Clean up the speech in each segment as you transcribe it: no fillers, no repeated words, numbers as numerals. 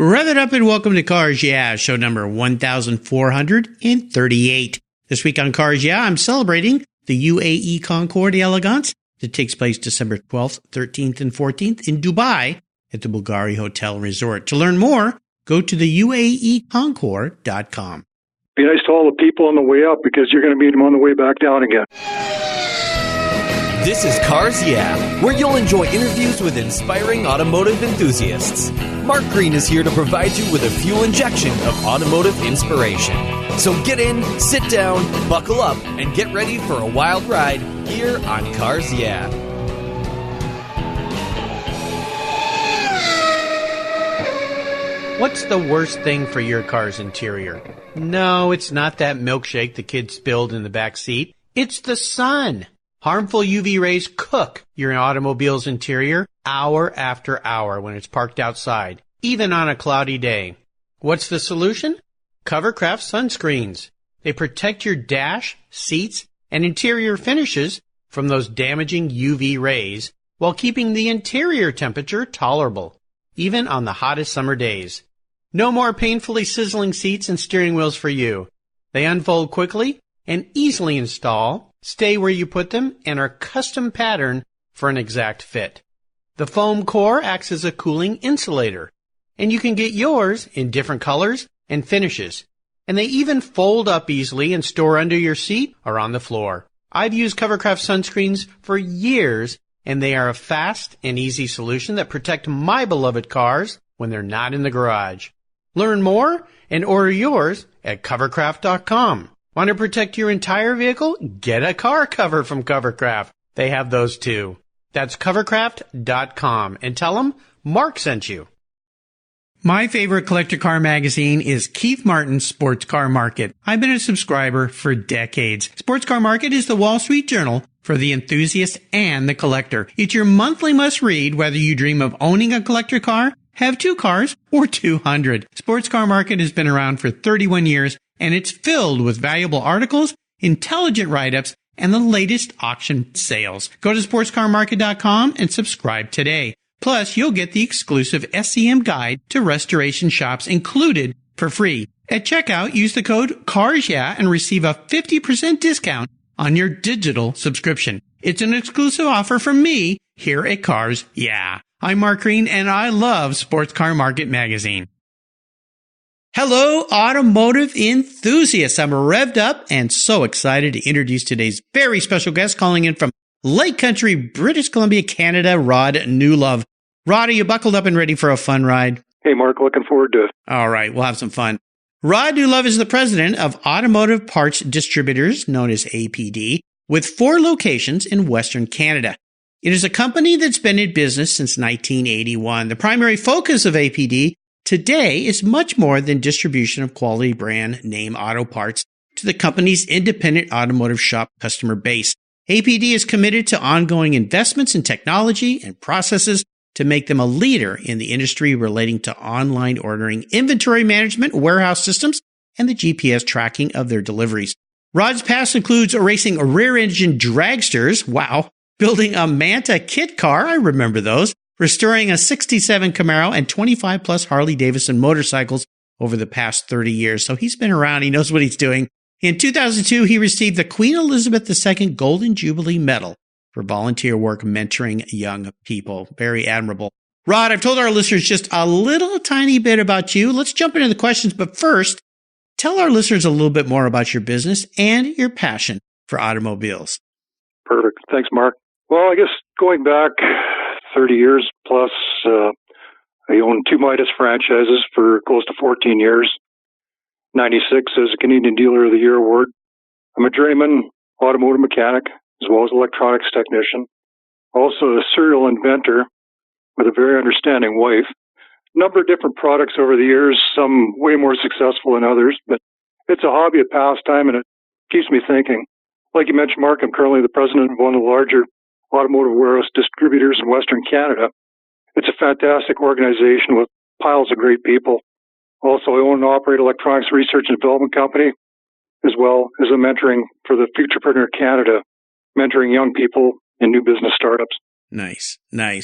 Rev it up and welcome to Cars Yeah, show number 1438. This week on Cars Yeah, I'm celebrating the UAE Concours d'Elegance that takes place December 12th, 13th, and 14th in Dubai at the Bulgari Hotel and Resort. To learn more, go to the UAEconcours.com. Be nice to all the people on the way up because you're going to meet them on the way back down again. This is Cars Yeah, where you'll enjoy interviews with inspiring automotive enthusiasts. Mark Green is here to provide you with a fuel injection of automotive inspiration. So get in, sit down, buckle up, and get ready for a wild ride here on Cars Yeah. What's the worst thing for your car's interior? No, it's not that milkshake the kid spilled in the back seat. It's the sun. Harmful UV rays cook your automobile's interior hour after hour when it's parked outside, even on a cloudy day. What's the solution? Covercraft sunscreens. They protect your dash, seats, and interior finishes from those damaging UV rays while keeping the interior temperature tolerable, even on the hottest summer days. No more painfully sizzling seats and steering wheels for you. They unfold quickly and easily install, stay where you put them, and are custom patterned for an exact fit. The foam core acts as a cooling insulator, and you can get yours in different colors and finishes. And they even fold up easily and store under your seat or on the floor. I've used Covercraft sunscreens for years, and they are a fast and easy solution that protect my beloved cars when they're not in the garage. Learn more and order yours at Covercraft.com. Want to protect your entire vehicle? Get a car cover from Covercraft. They have those too. That's Covercraft.com. And tell them Mark sent you. My favorite collector car magazine is Keith Martin's Sports Car Market. I've been a subscriber for decades. Sports Car Market is the Wall Street Journal for the enthusiast and the collector. It's your monthly must-read whether you dream of owning a collector car, have 2 cars, or 200. Sports Car Market has been around for 31 years, and it's filled with valuable articles, intelligent write-ups, and the latest auction sales. Go to sportscarmarket.com and subscribe today. Plus, you'll get the exclusive SCM guide to restoration shops included for free. At checkout, use the code CARSYEAH and receive a 50% discount on your digital subscription. It's an exclusive offer from me here at Cars Yeah. I'm Mark Green, and I love Sports Car Market magazine. Hello, automotive enthusiasts. I'm revved up and so excited to introduce today's very special guest calling in from Lake Country, British Columbia, Canada, Rod Newlove. Rod, are you buckled up and ready for a fun ride? Hey, Mark, looking forward to it. All right, we'll have some fun. Rod Newlove is the president of Automotive Parts Distributors, known as APD, with 4 locations in Western Canada. It is a company that's been in business since 1981. The primary focus of APD today is much more than distribution of quality brand name auto parts to the company's independent automotive shop customer base. APD is committed to ongoing investments in technology and processes to make them a leader in the industry relating to online ordering, inventory management, warehouse systems, and the GPS tracking of their deliveries. Rod's past includes racing rear-engine dragsters, wow, building a Manta Kit Car, I remember those, restoring a 67 Camaro and 25-plus Harley-Davidson motorcycles over the past 30 years. So he's been around, he knows what he's doing. In 2002, he received the Queen Elizabeth II Golden Jubilee Medal for volunteer work mentoring young people. Very admirable. Rod, I've told our listeners just a little tiny bit about you. Let's jump into the questions, but first, tell our listeners a little bit more about your business and your passion for automobiles. Perfect. Thanks, Mark. Well, I guess going back 30 years plus, I owned 2 Midas franchises for close to 14 years. 96 as a Canadian Dealer of the Year award. I'm a journeyman automotive mechanic as well as electronics technician. Also a serial inventor with a very understanding wife. A number of different products over the years, some way more successful than others, but it's a hobby, a pastime, and it keeps me thinking. Like you mentioned, Mark, I'm currently the president of one of the larger automotive warehouse distributors in Western Canada. It's a fantastic organization with piles of great people. Also, I own and operate electronics research and development company, as well as a mentoring for the Futurepreneur Canada, mentoring young people in new business startups. Nice.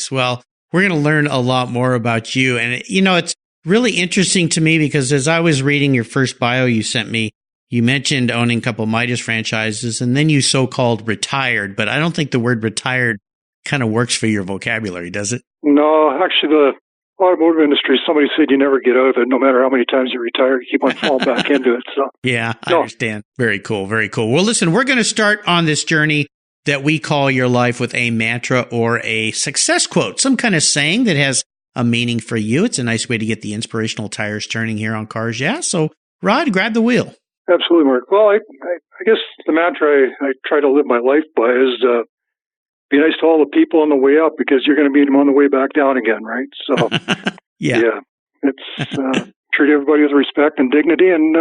Well, we're going to learn a lot more about you. And, it's really interesting to me because as I was reading your first bio you sent me, you mentioned owning a couple Midas franchises, and then you so-called retired, but I don't think the word retired kind of works for your vocabulary, does it? No, actually, the automotive industry, somebody said you never get out of it, no matter how many times you retire, you keep on falling back into it. So yeah, I understand. Very cool, very cool. Well, listen, we're going to start on this journey that we call your life with a mantra or a success quote, some kind of saying that has a meaning for you. It's a nice way to get the inspirational tires turning here on Cars Yeah. So, Rod, grab the wheel. Absolutely, Mark. Well, I guess the mantra I try to live my life by is be nice to all the people on the way up because you're going to meet them on the way back down again, right? So, yeah, it's treat everybody with respect and dignity, and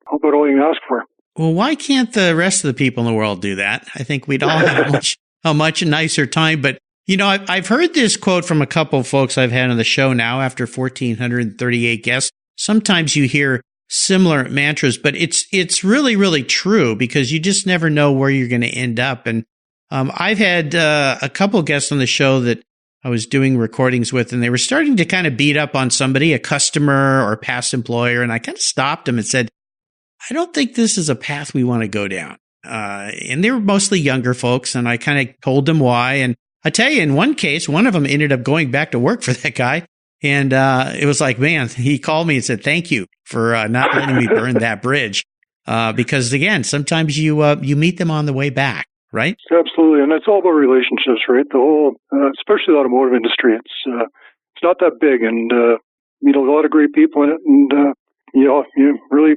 how about all you can ask for? Well, why can't the rest of the people in the world do that? I think we'd all have a much nicer time. But, you know, I've heard this quote from a couple of folks I've had on the show now after 1,438 guests. Sometimes you hear similar mantras, but it's really, really true because you just never know where you're going to end up. And I've had a couple of guests on the show that I was doing recordings with, and they were starting to kind of beat up on somebody, a customer or a past employer, and I kind of stopped them and said, I don't think this is a path we want to go down. And they were mostly younger folks, and I kind of told them why. And I tell you, in one case, one of them ended up going back to work for that guy. And it was like, man, he called me and said, thank you for not letting me burn that bridge. Because, again, sometimes you meet them on the way back, right? Absolutely. And it's all about relationships, right? The whole, especially the automotive industry, it's not that big, and meet a lot of great people in it. And, you really,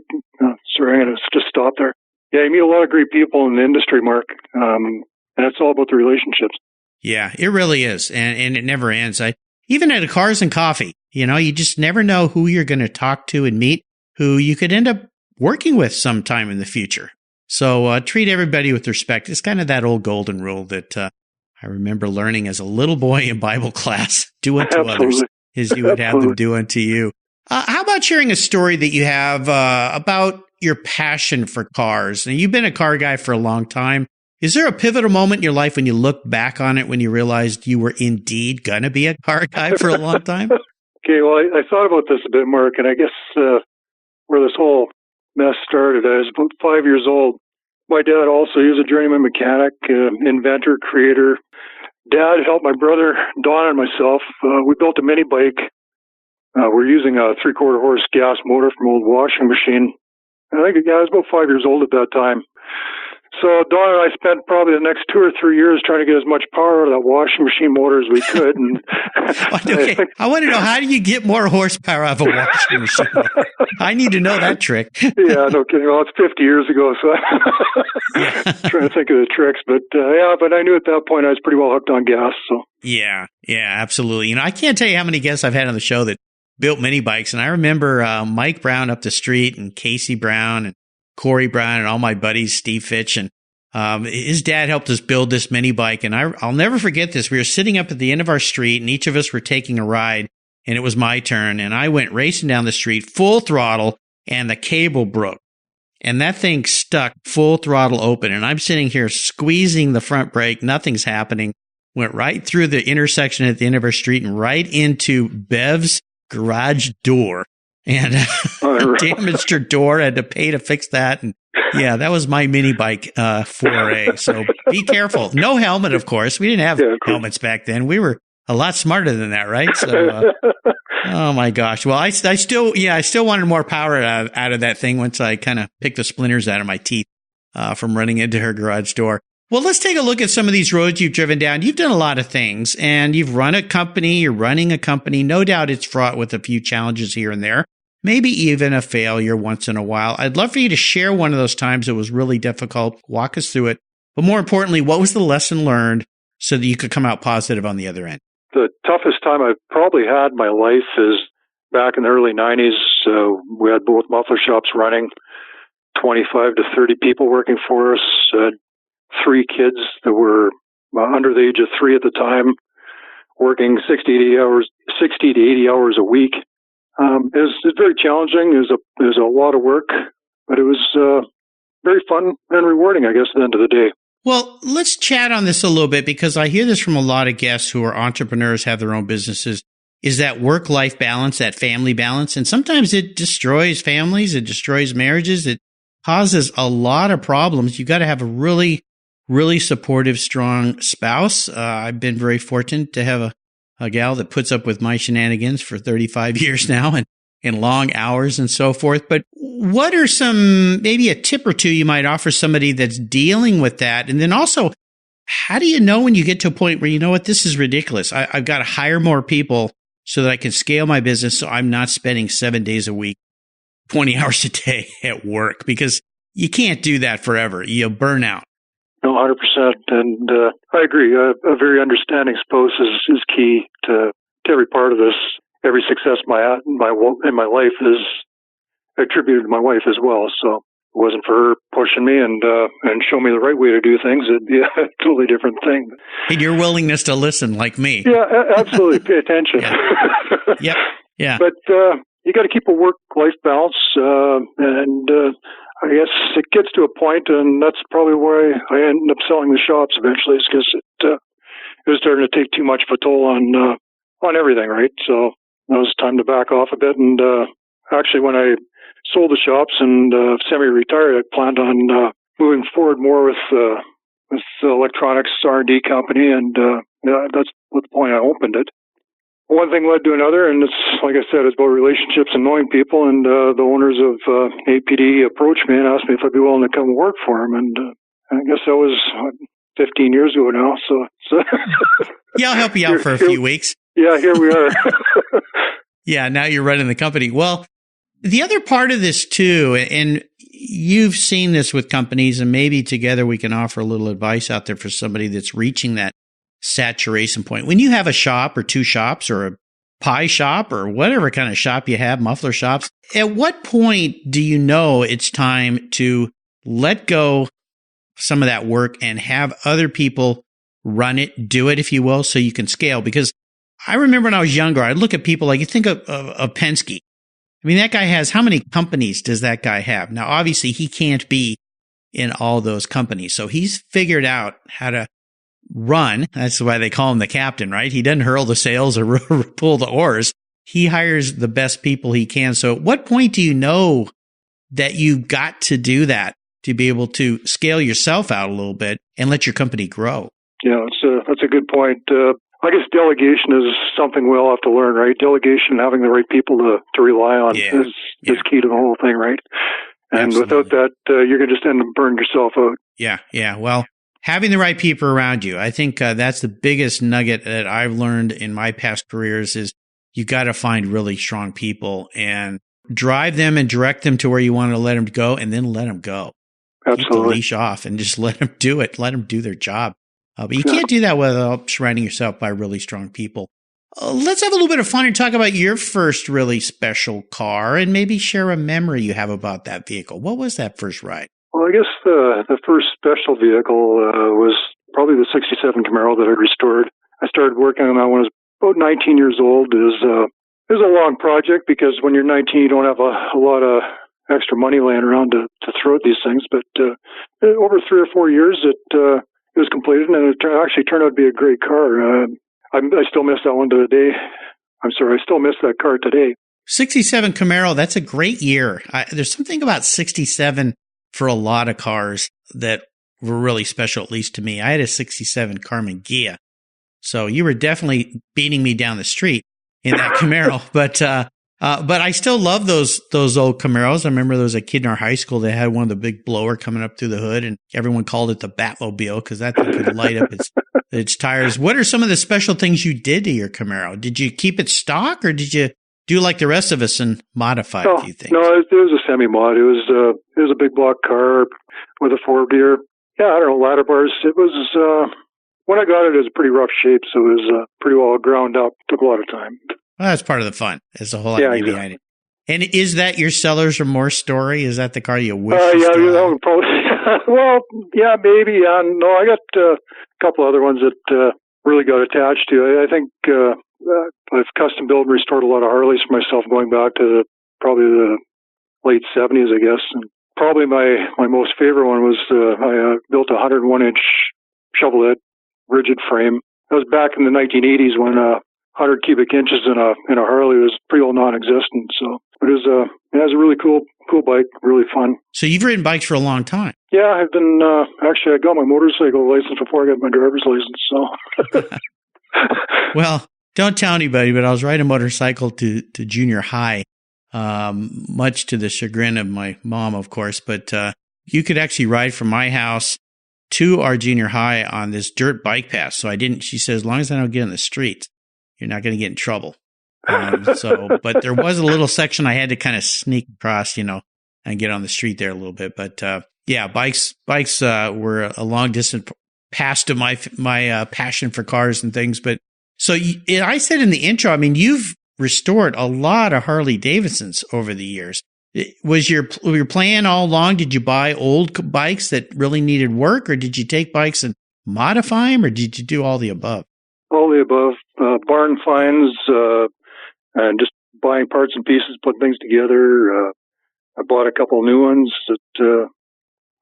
sorry, I'm going to just stop there. Yeah, you meet a lot of great people in the industry, Mark. And it's all about the relationships. Yeah, it really is. And it never ends. Even at a Cars and Coffee, you just never know who you're going to talk to and meet, who you could end up working with sometime in the future. So treat everybody with respect. It's kind of that old golden rule that I remember learning as a little boy in Bible class. Do unto others as you would have them do unto you. How about sharing a story that you have about your passion for cars? Now, you've been a car guy for a long time. Is there a pivotal moment in your life when you look back on it when you realized you were indeed going to be a car guy for a long time? Okay, well, I thought about this a bit, Mark, and I guess where this whole mess started, I was about 5 years old. My dad also, he was a journeyman mechanic, inventor, creator. Dad helped my brother, Don, and myself. We built a mini bike. We're using a 3/4 horse gas motor from an old washing machine. I think, I was about 5 years old at that time. So Don and I spent probably the next 2 or 3 years trying to get as much power out of that washing machine motor as we could. And okay. I want to know, how do you get more horsepower out of a washing machine? I need to know that trick. Yeah, no kidding. Well, it's 50 years ago, so I'm trying to think of the tricks. But but I knew at that point I was pretty well hooked on gas. So yeah, absolutely. I can't tell you how many guests I've had on the show that built mini bikes, and I remember Mike Brown up the street and Casey Brown and Corey Brown and all my buddies, Steve Fitch, and his dad helped us build this mini bike. And I'll never forget this. We were sitting up at the end of our street, and each of us were taking a ride, and it was my turn. And I went racing down the street, full throttle, and the cable broke. And that thing stuck full throttle open. And I'm sitting here squeezing the front brake. Nothing's happening. Went right through the intersection at the end of our street and right into Bev's garage door. And damaged her door, had to pay to fix that. And yeah, that was my mini bike foray. So be careful. No helmet, of course. We didn't have helmets back then. We were a lot smarter than that, right? So, oh my gosh. Well, I still wanted more power out of that thing once I kind of picked the splinters out of my teeth from running into her garage door. Well, let's take a look at some of these roads you've driven down. You've done a lot of things, and you've run a company. You're running a company. No doubt it's fraught with a few challenges here and there. Maybe even a failure once in a while. I'd love for you to share one of those times that was really difficult. Walk us through it. But more importantly, what was the lesson learned so that you could come out positive on the other end? The toughest time I've probably had in my life is back in the early 90s. We had both muffler shops running, 25 to 30 people working for us, 3 kids that were under the age of 3 at the time, working 60 to 80 hours a week. It was very challenging. It was a lot of work, but it was very fun and rewarding, I guess, at the end of the day. Well, let's chat on this a little bit because I hear this from a lot of guests who are entrepreneurs, have their own businesses. is that work-life balance, that family balance. And sometimes it destroys families. It destroys marriages. It causes a lot of problems. You've got to have a really, really supportive, strong spouse. I've been very fortunate to have a gal that puts up with my shenanigans for 35 years now and long hours and so forth. But what are maybe a tip or two you might offer somebody that's dealing with that? And then also, how do you know when you get to a point where, you know what, this is ridiculous. I've got to hire more people so that I can scale my business so I'm not spending 7 days a week, 20 hours a day at work, because you can't do that forever. You'll burn out. No, 100%. And I agree. A very understanding spouse is key to every part of this. Every success in my life is attributed to my wife as well. So if it wasn't for her pushing me and showing me the right way to do things, it'd be a totally different thing. And your willingness to listen, like me. Yeah, absolutely. Pay attention. Yeah. Yeah. But you got to keep a work-life balance, and I guess it gets to a point, and that's probably why I ended up selling the shops eventually, is because it was starting to take too much of a toll on everything, right? So it was time to back off a bit. And actually, when I sold the shops and semi-retired, I planned on moving forward more with the electronics R&D company, and that's what the point I opened it. One thing led to another, and it's, like I said, it's about relationships and knowing people. And the owners of APD approached me and asked me if I'd be willing to come work for them. And I guess that was 15 years ago now. So yeah, I'll help you out for a few weeks. Yeah, here we are. Yeah, now you're running the company. Well, the other part of this too, and you've seen this with companies, and maybe together we can offer a little advice out there for somebody that's reaching that saturation point. When you have a shop or two shops or a pie shop or whatever kind of shop you have, muffler shops, at what point do you know it's time to let go some of that work and have other people run it, do it, if you will, so you can scale? Because I remember when I was younger, I'd look at people like, you think of Penske. I mean, that guy has, how many companies does that guy have? Now, obviously, he can't be in all those companies. So he's figured out how to run. That's why they call him the captain, right? He doesn't hurl the sails or pull the oars. He hires the best people he can. So at what point do you know that you got to do that to be able to scale yourself out a little bit and let your company grow? Yeah, that's a good point. I guess delegation is something we all have to learn, right? Delegation, having the right people to rely on is key to the whole thing, right? And absolutely. Without that, you're going to just end up burning yourself out. Yeah. Well, having the right people around you, I think that's the biggest nugget that I've learned in my past careers is you got to find really strong people and drive them and direct them to where you want to let them go, and then let them go. Absolutely. Keep the leash off and just let them do it. Let them do their job. But you can't do that without surrounding yourself by really strong people. Let's have a little bit of fun and talk about your first really special car and maybe share a memory you have about that vehicle. What was that first ride? Well, I guess the first special vehicle was probably the 67 Camaro that I restored. I started working on that when I was about 19 years old. It was a long project because when you're 19, you don't have a lot of extra money laying around to throw at these things. But over 3 or 4 years, it was completed, and it actually turned out to be a great car. I still miss that one to the day. I still miss that car today. 67 Camaro, that's a great year. There's something about 67 for a lot of cars that were really special, at least to me. I had a 67 Carmen Ghia. So you were definitely beating me down the street in that Camaro. But I still love those old Camaros. I remember there was a kid in our high school that had one of the big blower coming up through the hood, and everyone called it the Batmobile because that thing could light up its tires. What are some of the special things you did to your Camaro? Did you keep it stock, or did you do like the rest of us and modify a few things? No, it was a semi-mod. It was a big block car with a four-gear. Yeah, I don't know, ladder bars. It was, when I got it, it was pretty rough shape, so it was pretty well ground up. Took a lot of time. Well, that's part of the fun. There's a whole idea behind it. And is that your seller's remorse story? Is that the car you wish you still had? That would probably, well, yeah, maybe. No, I got a couple other ones that really got attached to. I think I've custom built and restored a lot of Harleys for myself going back to probably the late 70s, I guess. And probably my most favorite one was I built a 101-inch shovel head rigid frame. That was back in the 1980s when 100 cubic inches in a Harley was pretty well non-existent. So it was a really cool bike, really fun. So you've ridden bikes for a long time. Yeah, I've been actually I got my motorcycle license before I got my driver's license. So well, don't tell anybody, but I was riding a motorcycle to junior high, much to the chagrin of my mom, of course. But you could actually ride from my house to our junior high on this dirt bike path. So she said, as long as I don't get in the streets, you're not going to get in trouble. But there was a little section I had to kind of sneak across, and get on the street there a little bit. But yeah, bikes were a long distance past to my passion for cars and things. But so I said in the intro, I mean, you've restored a lot of Harley Davidsons over the years. Was your plan all along? Did you buy old bikes that really needed work, or did you take bikes and modify them, or did you do all the above? All the above. Barn finds, and just buying parts and pieces, putting things together. I bought a couple of new ones.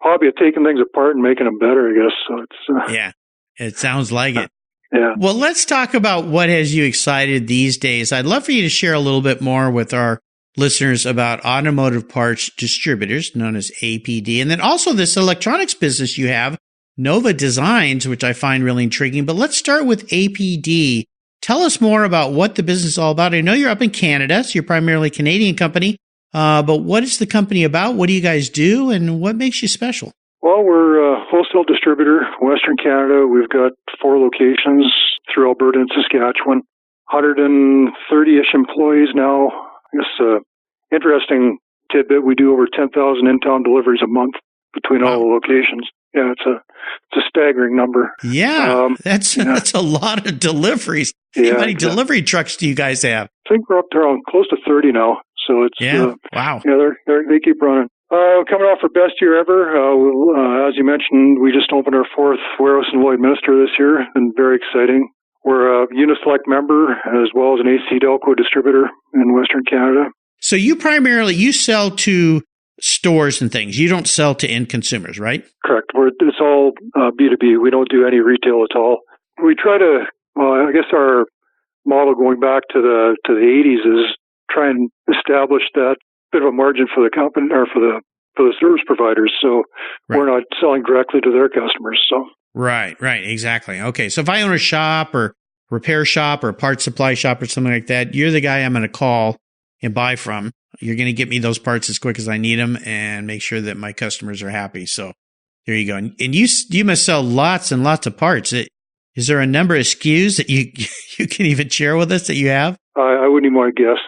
Hobby of taking things apart and making them better, I guess. So it's yeah, it sounds like it. Yeah. Well, let's talk about what has you excited these days. I'd love for you to share a little bit more with our listeners about Automotive Parts Distributors, known as APD, and then also this electronics business you have, Nova Designs, which I find really intriguing. But let's start with APD. Tell us more about what the business is all about. I know you're up in Canada, so you're primarily a Canadian company, but what is the company about? What do you guys do, and what makes you special? Well, we're a wholesale distributor, Western Canada. We've got 4 locations through Alberta and Saskatchewan, 130-ish employees now. I guess interesting tidbit, we do over 10,000 in-town deliveries a month between all the locations. Yeah, it's a staggering number. Yeah, that's a lot of deliveries. How many delivery trucks do you guys have? I think we're up to around close to 30 now. So it's wow. Yeah, they keep running. Coming off our best year ever. As you mentioned, we just opened our 4th warehouse in Lloydminster this year, and very exciting. We're a Uniselect member as well as an AC Delco distributor in Western Canada. So you sell to stores and things. You don't sell to end consumers, right? Correct. It's all B2B. We don't do any retail at all. We try to, I guess our model going back to the 80s is try and establish that bit of a margin for the company or for the service providers. So we're not selling directly to their customers. So Right, exactly. Okay, so if I own a shop or repair shop or parts supply shop or something like that, you're the guy I'm going to call and buy from. You're going to get me those parts as quick as I need them and make sure that my customers are happy. So there you go. And you must sell lots and lots of parts. Is there a number of SKUs that you can even share with us that you have? I wouldn't even want to guess.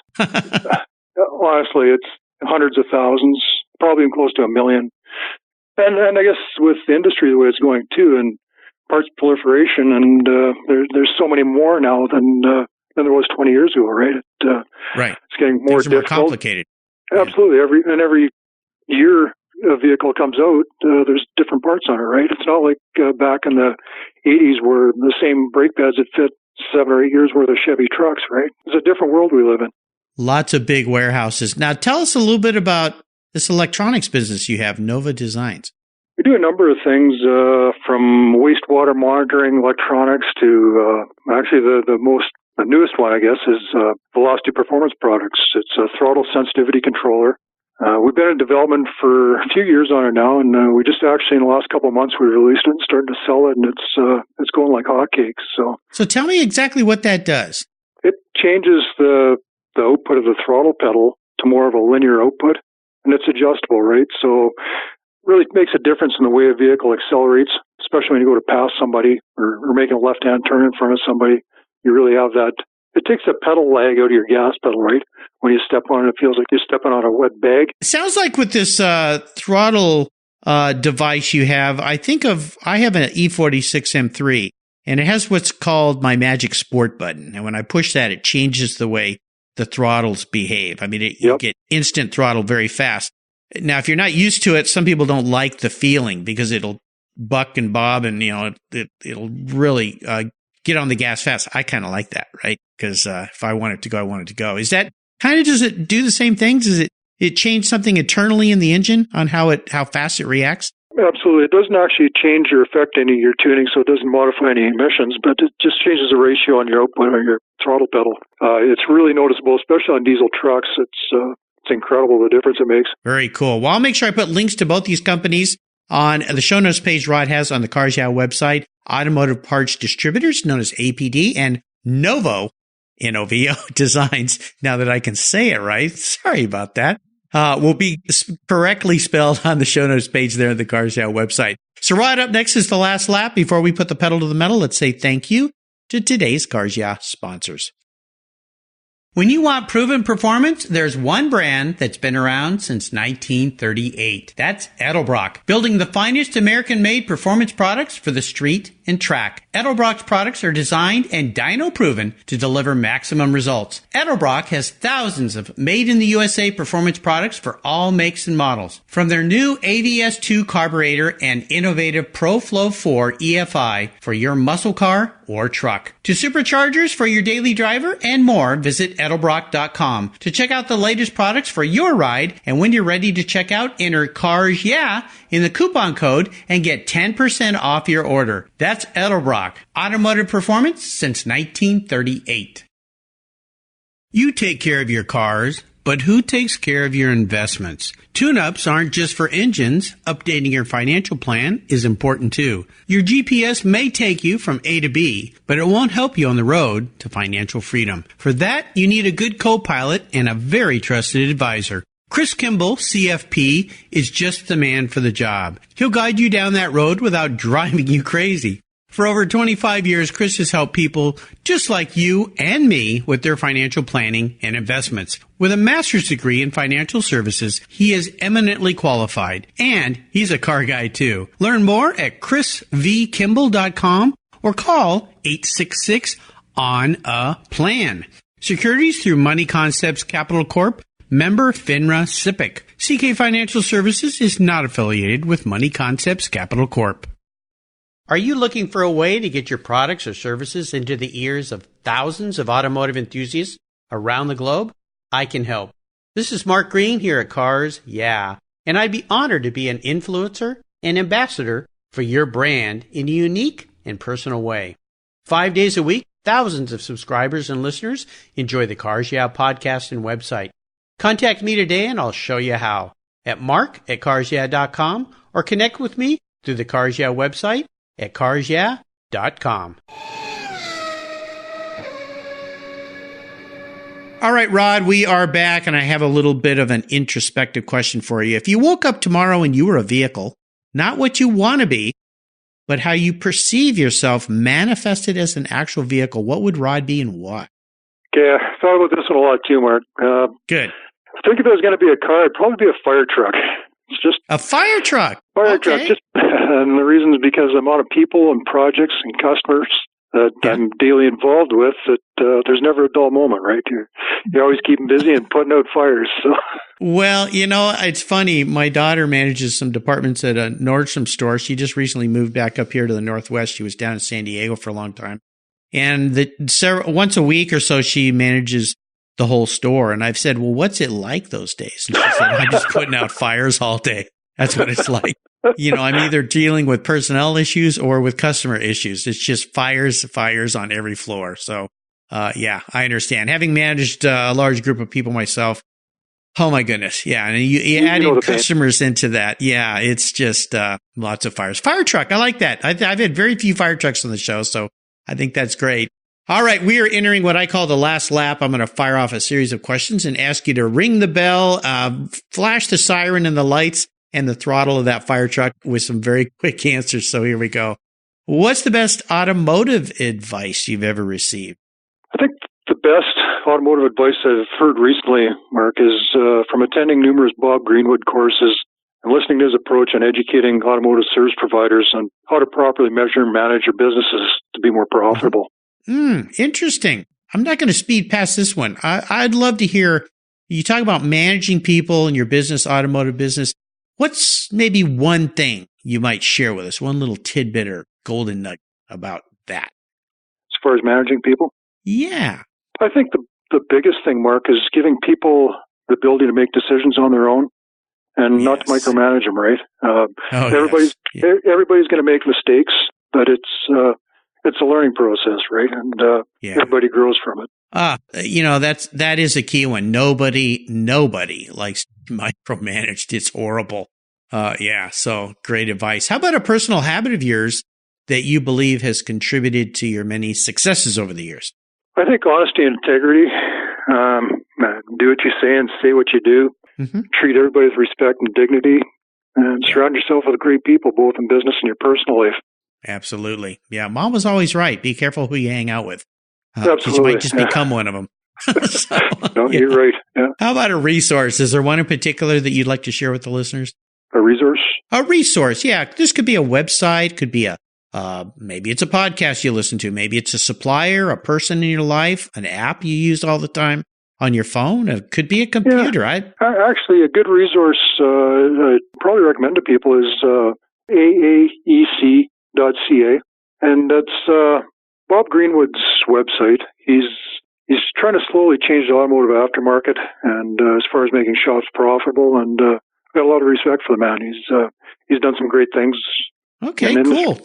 Honestly, it's hundreds of thousands, probably close to 1 million. And I guess with the industry the way it's going too, and parts proliferation, and there's so many more now than there was 20 years ago, right? Right. It's getting more difficult. More complicated. Absolutely. Every year a vehicle comes out, there's different parts on it, right? It's not like back in the 80s where the same brake pads that fit 7 or 8 years worth of Chevy trucks, right? It's a different world we live in. Lots of big warehouses. Now tell us a little bit about this electronics business you have, Nova Designs. We do a number of things, from wastewater monitoring electronics to actually the newest one, I guess, is Velocity Performance Products. It's a throttle sensitivity controller. We've been in development for a few years on it now, and we just actually in the last couple of months we released it and started to sell it, and it's going like hotcakes. So tell me exactly what that does. It changes the output of the throttle pedal to more of a linear output, and it's adjustable, right? So really makes a difference in the way a vehicle accelerates, especially when you go to pass somebody or making a left-hand turn in front of somebody. You really have that. It takes the pedal lag out of your gas pedal, right? When you step on it, it feels like you're stepping on a wet bag. It sounds like with this throttle device you have, I have an E46 M3, and it has what's called my Magic Sport button. And when I push that, it changes the way the throttles behave. I mean, you get instant throttle very fast. Now, if you're not used to it, some people don't like the feeling because it'll buck and bob and, it'll really get on the gas fast. I kind of like that, right? Because if I want it to go, I want it to go. Is that does it do the same things? Does it change something internally in the engine on how fast it reacts? Absolutely. It doesn't actually change or affect any of your tuning, so it doesn't modify any emissions, but it just changes the ratio on your output or your throttle pedal. It's really noticeable, especially on diesel trucks. It's incredible the difference it makes. Very cool. Well, I'll make sure I put links to both these companies on the show notes page Rod has on the Cars Yeah website. Automotive Parts Distributors, known as APD, and Novo, N-O-V-O, Designs, now that I can say it right. Sorry about that. Will be correctly spelled on the show notes page there at the Cars Yeah website. So Rod, up next is the last lap. Before we put the pedal to the metal, let's say thank you to today's Cars Yeah sponsors. When you want proven performance, there's one brand that's been around since 1938. That's Edelbrock, building the finest American-made performance products for the street and track. Edelbrock's products are designed and dyno-proven to deliver maximum results. Edelbrock has thousands of made-in-the-USA performance products for all makes and models. From their new AVS2 carburetor and innovative ProFlow 4 EFI for your muscle car or truck, to superchargers for your daily driver and more, visit Edelbrock.com to check out the latest products for your ride. And when you're ready to check out, enter Cars Yeah in the coupon code and get 10% off your order. That's Edelbrock, automotive performance since 1938. You take care of your cars, but who takes care of your investments? Tune-ups aren't just for engines. Updating your financial plan is important too. Your GPS may take you from A to B, but it won't help you on the road to financial freedom. For that, you need a good co-pilot and a very trusted advisor. Chris Kimball, CFP, is just the man for the job. He'll guide you down that road without driving you crazy. For over 25 years, Chris has helped people just like you and me with their financial planning and investments. With a master's degree in financial services, he is eminently qualified, and he's a car guy too. Learn more at chrisvkimball.com or call 866-ON-A-PLAN. Securities through Money Concepts Capital Corp., member FINRA SIPC. CK Financial Services is not affiliated with Money Concepts Capital Corp. Are you looking for a way to get your products or services into the ears of thousands of automotive enthusiasts around the globe? I can help. This is Mark Green here at Cars Yeah, and I'd be honored to be an influencer and ambassador for your brand in a unique and personal way. 5 days a week, thousands of subscribers and listeners enjoy the Cars Yeah podcast and website. Contact me today and I'll show you how at mark@carsyeah.com or connect with me through the Cars Yeah website at carsyeah.com. All right, Rod, we are back, and I have a little bit of an introspective question for you. If you woke up tomorrow and you were a vehicle, not what you want to be, but how you perceive yourself manifested as an actual vehicle, what would Rod be and why? Okay, I thought about this one a lot too, Mark. Good. I think if it was going to be a car, it'd probably be a fire truck. It's just a fire truck. Truck. Just, and the reason is because the amount of people and projects and customers that I'm daily involved with, that there's never a dull moment, right? You're always keeping busy and putting out fires. So. Well, it's funny. My daughter manages some departments at a Nordstrom store. She just recently moved back up here to the Northwest. She was down in San Diego for a long time. And once a week or so, she manages the whole store. And I've said, well, what's it like those days? And she said, I'm just putting out fires all day. That's what it's like. I'm either dealing with personnel issues or with customer issues. It's just fires on every floor. So, I understand. Having managed a large group of people myself, oh my goodness. Yeah. And you added customers into that. Yeah. It's just lots of fires. Fire truck. I like that. I've had very few fire trucks on the show, so I think that's great. All right, we are entering what I call the last lap. I'm going to fire off a series of questions and ask you to ring the bell, flash the siren and the lights and the throttle of that fire truck with some very quick answers. So here we go. What's the best automotive advice you've ever received? I think the best automotive advice I've heard recently, Mark, is from attending numerous Bob Greenwood courses and listening to his approach on educating automotive service providers on how to properly measure and manage your businesses to be more profitable. Interesting. I'm not going to speed past this one. I'd love to hear you talk about managing people in your business, automotive business. What's maybe one thing you might share with us, one little tidbit or golden nugget about that? As far as managing people? Yeah. I think the biggest thing, Mark, is giving people the ability to make decisions on their own and not to micromanage them, right? Everybody's going to make mistakes, but it's a learning process, right? And everybody grows from it. That is a key one. Nobody likes micromanaged. It's horrible. So great advice. How about a personal habit of yours that you believe has contributed to your many successes over the years? I think honesty and integrity. Do what you say and say what you do. Mm-hmm. Treat everybody with respect and dignity, and surround yourself with great people, both in business and your personal life. Absolutely. Yeah, Mom was always right. Be careful who you hang out with. Absolutely. You might just become one of them. You're right. Yeah. How about a resource? Is there one in particular that you'd like to share with the listeners? A resource? A resource, yeah. This could be a website, could be maybe it's a podcast you listen to. Maybe it's a supplier, a person in your life, an app you use all the time on your phone. It could be a computer. Yeah. Actually, a good resource I'd probably recommend to people is aaec.ca. And that's Bob Greenwood's website. He's trying to slowly change the automotive aftermarket, and as far as making shops profitable, and I've got a lot of respect for the man. He's done some great things. Okay, cool.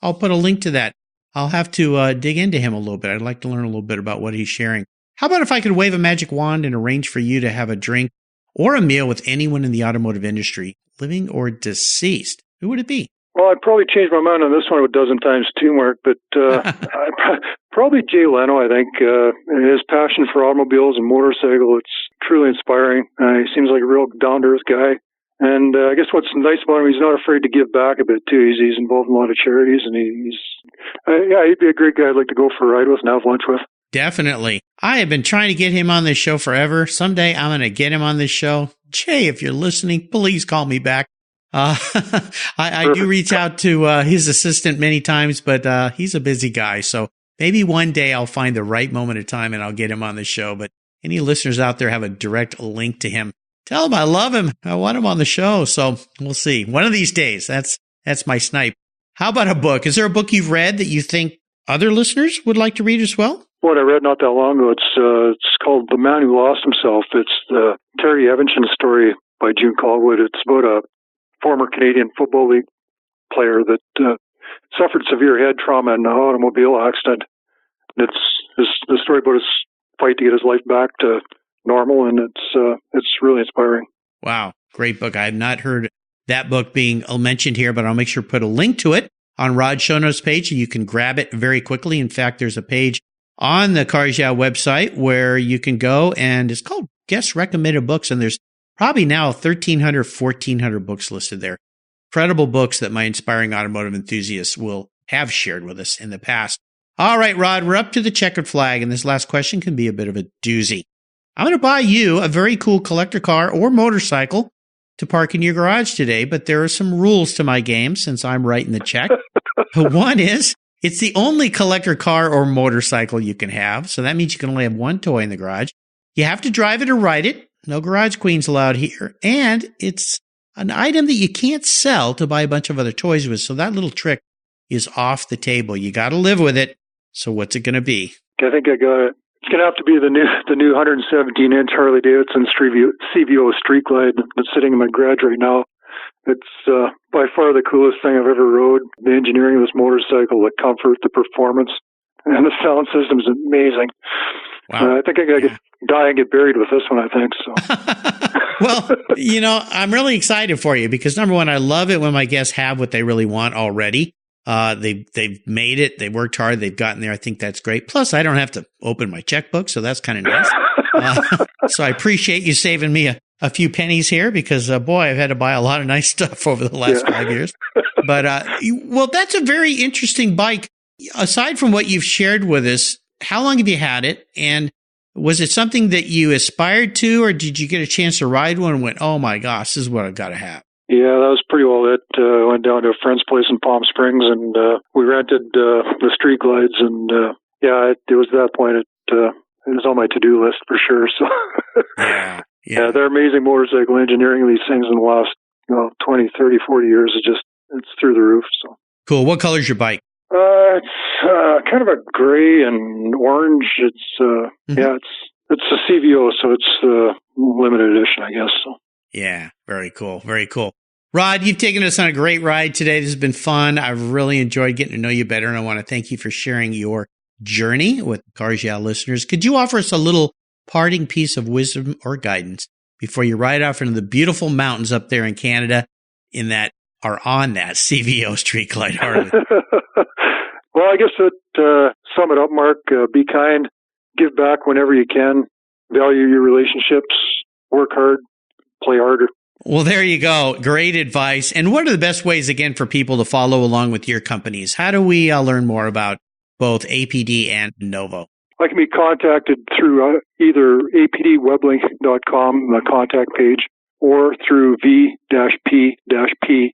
I'll put a link to that. I'll have to dig into him a little bit. I'd like to learn a little bit about what he's sharing. How about if I could wave a magic wand and arrange for you to have a drink or a meal with anyone in the automotive industry, living or deceased? Who would it be? Well, I'd probably change my mind on this one a dozen times too, Mark, but probably Jay Leno, I think. His passion for automobiles and motorcycle, it's truly inspiring. He seems like a real down-to-earth guy. And I guess what's nice about him, he's not afraid to give back a bit, too. He's involved in a lot of charities, and he'd be a great guy I'd like to go for a ride with and have lunch with. Definitely. I have been trying to get him on this show forever. Someday I'm going to get him on this show. Jay, if you're listening, please call me back. I do reach out to his assistant many times, but he's a busy guy. So maybe one day I'll find the right moment of time and I'll get him on the show. But any listeners out there have a direct link to him. Tell him I love him. I want him on the show. So we'll see. One of these days. That's my snipe. How about a book? Is there a book you've read that you think other listeners would like to read as well? What I read not that long ago, it's called The Man Who Lost Himself. It's the Terry Evanston story by June Caldwood. It's about a former Canadian Football League player that suffered severe head trauma in an automobile accident. And it's the story about his fight to get his life back to normal, and it's really inspiring. Wow, great book. I have not heard that book being mentioned here, but I'll make sure to put a link to it on Rod's show notes page, so you can grab it very quickly. In fact, there's a page on the Cars Yeah website where you can go, and it's called Guest Recommended Books, and there's probably now 1,300, 1,400 books listed there. Incredible books that my inspiring automotive enthusiasts will have shared with us in the past. All right, Rod, we're up to the checkered flag, and this last question can be a bit of a doozy. I'm going to buy you a very cool collector car or motorcycle to park in your garage today, but there are some rules to my game since I'm writing the check. One is, it's the only collector car or motorcycle you can have, so that means you can only have one toy in the garage. You have to drive it or ride it. No garage queens allowed here. And it's an item that you can't sell to buy a bunch of other toys with, so that little trick is off the table. You got to live with it. So what's it going to be? I think I got it. It's going to have to be the new 117-inch Harley Davidson CVO Street Glide that's sitting in my garage right now. It's by far the coolest thing I've ever rode. The engineering of this motorcycle, the comfort, the performance, and the sound system is amazing. Wow. I think I could die and get buried with this one, I think. So. Well, I'm really excited for you because, number one, I love it when my guests have what they really want already. They've made it. They worked hard. They've gotten there. I think that's great. Plus, I don't have to open my checkbook, so that's kind of nice. So I appreciate you saving me a few pennies here because, boy, I've had to buy a lot of nice stuff over the last 5 years. But, that's a very interesting bike. Aside from what you've shared with us, how long have you had it? And was it something that you aspired to, or did you get a chance to ride one and went, oh my gosh, this is what I've got to have? Yeah, that was pretty well it. Went down to a friend's place in Palm Springs, and we rented the Street Glides, and it was at that point it was on my to-do list for sure. So yeah, they're amazing motorcycle engineering. These things in the last 20, 30, 40 years it's through the roof. So cool. What color's your bike? It's kind of a gray and orange. It's it's a CVO, so it's limited edition, I guess. So. Yeah, very cool. Very cool. Rod, you've taken us on a great ride today. This has been fun. I've really enjoyed getting to know you better, and I want to thank you for sharing your journey with Cars Yeah listeners. Could you offer us a little parting piece of wisdom or guidance before you ride off into the beautiful mountains up there in Canada are on that CVO Street Glide Harley? Well, I guess that sum it up, Mark. Be kind, give back whenever you can, value your relationships, work hard, play harder. Well, there you go. Great advice. And what are the best ways, again, for people to follow along with your companies? How do we learn more about both APD and Novo? I can be contacted through either apdweblink.com, the contact page, or through v-p-p.ca.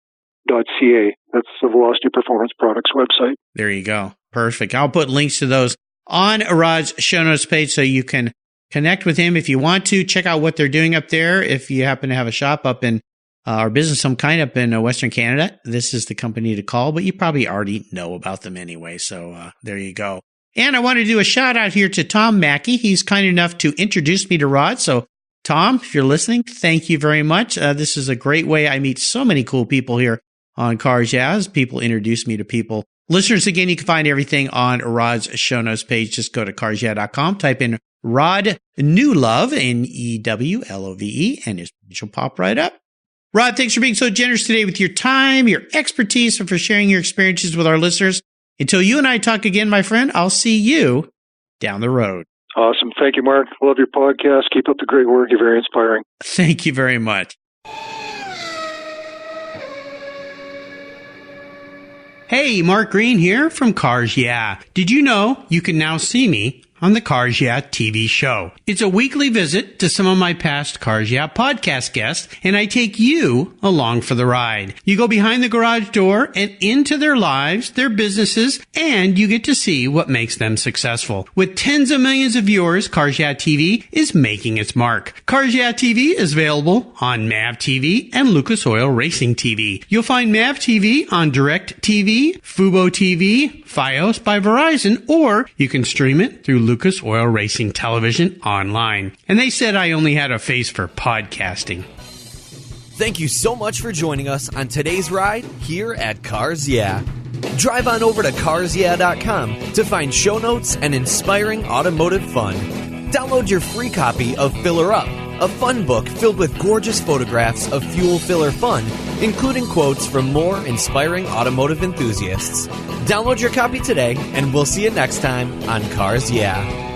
That's the Velocity Performance Products website. There you go. Perfect. I'll put links to those on Rod's show notes page so you can connect with him if you want to. Check out what they're doing up there. If you happen to have a shop up in or business some kind up in Western Canada, this is the company to call, but you probably already know about them anyway. So there you go. And I want to do a shout out here to Tom Mackey. He's kind enough to introduce me to Rod. So Tom, if you're listening, thank you very much. This is a great way. I meet so many cool people here on Cars Yeah, as people introduce me to people. Listeners, again, you can find everything on Rod's show notes page. Just go to carsyeah.com, type in Rod Newlove, Newlove, and his page will pop right up. Rod, thanks for being so generous today with your time, your expertise, and for sharing your experiences with our listeners. Until you and I talk again, my friend, I'll see you down the road. Awesome. Thank you, Mark. Love your podcast. Keep up the great work. You're very inspiring. Thank you very much. Hey, Mark Green here from Cars Yeah. Did you know you can now see me on the Cars Yeah TV show? It's a weekly visit to some of my past Cars Yeah podcast guests, and I take you along for the ride. You go behind the garage door and into their lives, their businesses, and you get to see what makes them successful. With tens of millions of viewers, Cars Yeah TV is making its mark. Cars Yeah TV is available on MAV TV and Lucas Oil Racing TV. You'll find MAV TV on Direct TV, Fubo TV, Fios by Verizon, or you can stream it through Lucas Oil Racing Television online. And they said I only had a face for podcasting. Thank you so much for joining us on today's ride here at Cars Yeah. Drive on over to carsyeah.com to find show notes and inspiring automotive fun. Download your free copy of Filler Up, a fun book filled with gorgeous photographs of fuel filler fun, including quotes from more inspiring automotive enthusiasts. Download your copy today, and we'll see you next time on Cars Yeah.